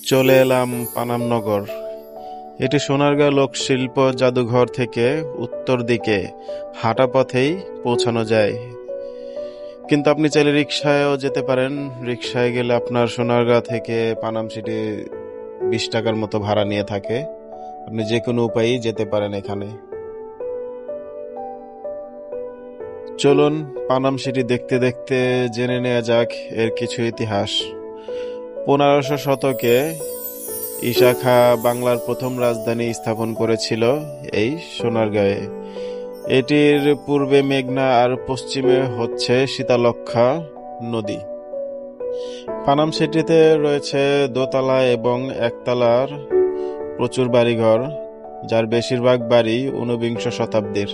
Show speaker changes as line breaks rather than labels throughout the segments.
চলে এলাম পানাম নগর। এটি সোনারগাঁ লোকশিল্প জাদুঘর থেকে উত্তর দিকে হাঁটা পথেই পৌঁছানো যায়। কিন্তু আপনি চাইলে রিকশায়ও যেতে পারেন। রিকশায় গেলে আপনার সোনারগাঁ থেকে পানাম সিটি 20 টাকার মতো ভাড়া নিয়ে থাকে। আপনি যে কোনো উপায়েই যেতে পারেন এখানে। চলুন পানাম সিটি দেখতে দেখতে জেনে নেওয়া যাক এর কিছু ইতিহাস। 1500 শতকে ঈশা খাঁ বাংলার প্রথম রাজধানী স্থাপন করেছিল এই সোনারগাঁয়ে। এটির পূর্বে মেঘনা আর পশ্চিমে হচ্ছে শীতলক্ষ্যা নদী। পানাম সিটিতে রয়েছে দোতলা এবং একতলার প্রচুর বাড়িঘর, যার বেশিরভাগ বাড়ি 19বিংশ শতাব্দীর।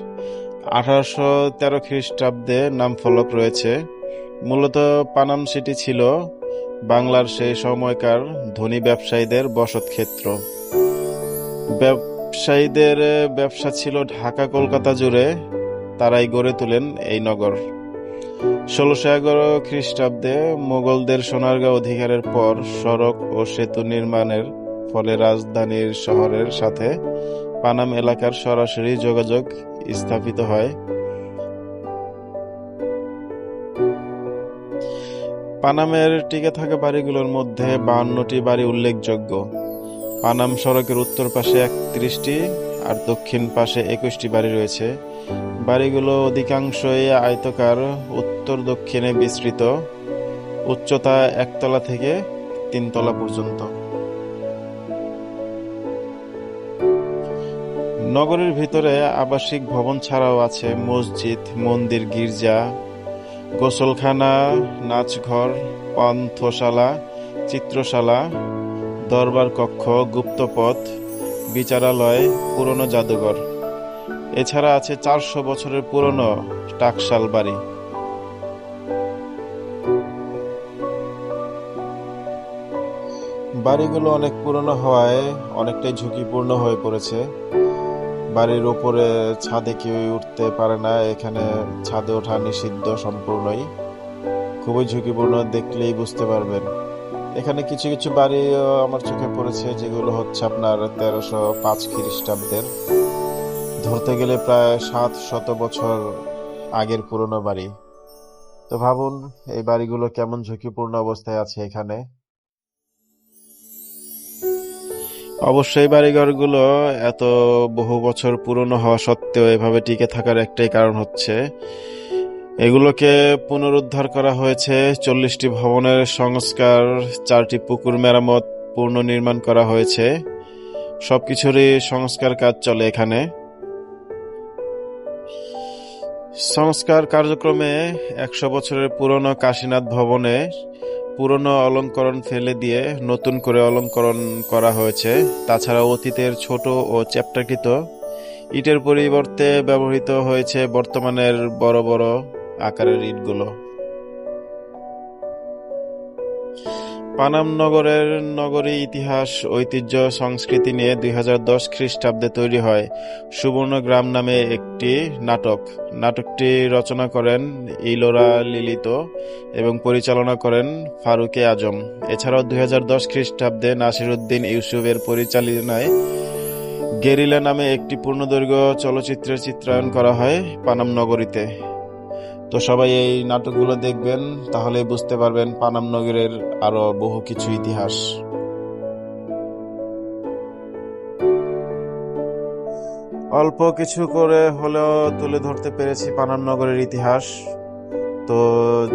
1813 খ্রিস্টাব্দে নামফলক রয়েছে। মূলত পানাম সিটি ছিল বাংলার সেই সময়কার ধনী ব্যবসায়ীদের বসতক্ষেত্র। ব্যবসায়ীদের ব্যবসা ছিল ঢাকা কলকাতা জুড়ে, তারাই গড়ে তোলেন এই নগর। 1611 খ্রিস্টাব্দে মোগলদের সোনারগাঁ অধিকারের পর সড়ক ও সেতু নির্মাণের ফলে রাজধানীর শহরের সাথে পানাম এলাকার সরাসরি যোগাযোগ স্থাপিত হয়। পানামের টিকে থাকা বাড়িগুলোর মধ্যে 52টি বাড়ি উল্লেখযোগ্য। পানাম সড়কের উত্তর পাশে 31টি আর দক্ষিণ পাশে 21টি বাড়ি রয়েছে। বাড়িগুলো অধিকাংশই আয়তাকার, উত্তর দক্ষিণে বিস্তৃত, উচ্চতা 1 তলা থেকে 3 তলা পর্যন্ত। নগরীর ভিতরে আবাসিক ভবন ছাড়াও আছে মসজিদ, মন্দির, গির্জা, গোসলখানা, নাচঘর, পান্থশালা, চিত্রশালা, দরবার কক্ষ, গুপ্তপথ, বিচারালয়, পুরনো জাদুঘর। এছাড়া আছে 400 বছরের পুরনো টাকশাল বাড়ি। বাড়িগুলো অনেক পুরনো হওয়ায় অনেকটাই ঝুঁকিপূর্ণ হয়ে পড়েছে। বাড়ির উপরে ছাদে কেউ উঠতে পারে না, এখানে ছাদে ওঠা নিষিদ্ধ সম্পূর্ণই। খুবই ঝুঁকিপূর্ণ, দেখলেই বুঝতে পারবেন। এখানে কিছু কিছু বাড়ি আমার চোখে পড়েছে যেগুলো হচ্ছে আপনার 1305 খ্রিস্টাব্দের, ধরতে গেলে প্রায় 700 বছর আগের পুরনো বাড়ি। তো ভাবুন এই বাড়িগুলো কেমন ঝুঁকিপূর্ণ অবস্থায় আছে এখানে। অবশ্যই বাড়িঘরগুলো এত বহু বছর পুরনো হওয়া সত্ত্বেও এভাবে টিকে থাকার একটাই কারণ হচ্ছে এগুলোকে পুনরুদ্ধার করা হয়েছে। 40টি ভবনের সংস্কার, 4টি পুকুর মেরামত, পুনর্নির্মাণ করা হয়েছে। সবকিছুরই সংস্কার কাজ চলে এখানে। সংস্কার কার্যক্রমে 100 বছরের পুরনো কাশীনাথ ভবনে পুরনো অলঙ্করণ ফেলে দিয়ে নতুন করে অলঙ্করণ করা হয়েছে। তাছাড়া অতীতের ছোট ও চ্যাপ্টাকৃত ইটের পরিবর্তে ব্যবহৃত হয়েছে বর্তমানের বড় বড় আকারের ইটগুলো। পানাম নগরের নগরী ইতিহাস, ঐতিহ্য, সংস্কৃতি নিয়ে 2010 খ্রিস্টাব্দে তৈরি হয় সুবর্ণগ্রাম নামে একটি নাটক। নাটকটি রচনা করেন ইলোরা লিলিত এবং পরিচালনা করেন ফারুকে আজম। এছাড়াও 2010 খ্রিস্টাব্দে নাসিরউদ্দিন ইউসুফের পরিচালনায় গেরিলা নামে একটি পূর্ণদৈর্ঘ্য চলচ্চিত্রের চিত্রায়ন করা হয় পানাম নগরীতে। তো সবাই এই নাটকগুলো দেখবেন, তাহলে বুঝতে পারবেন পানাম নগরের আরো বহু কিছু ইতিহাস। অল্প কিছু করে হলেও তুলে ধরতে পেরেছি পানাম নগরের ইতিহাস। তো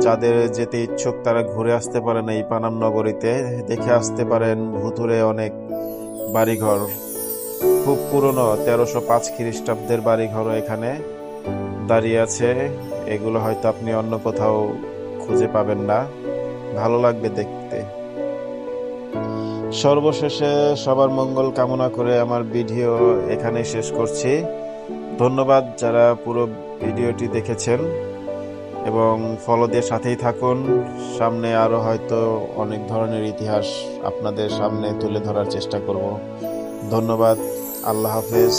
যাদের যেতে ইচ্ছুক তারা ঘুরে আসতে পারেন এই পানাম নগরীতে, দেখে আসতে পারেন ভুতুরে অনেক বাড়িঘর। খুব পুরনো 1305 খ্রিস্টাব্দের বাড়িঘরও এখানে দাঁড়িয়ে আছে। এগুলো হয়তো আপনি অন্য কোথাও খুঁজে পাবেন না, ভালো লাগবে দেখতে। সর্বশেষে সবার মঙ্গল কামনা করে আমার ভিডিও এখানে শেষ করছি। ধন্যবাদ যারা পুরো ভিডিওটি দেখেছেন এবং ফলো দিয়ে সাথেই থাকুন। সামনে আরো হয়তো অনেক ধরনের ইতিহাস আপনাদের সামনে তুলে ধরার চেষ্টা করব। ধন্যবাদ, আল্লাহ হাফেজ।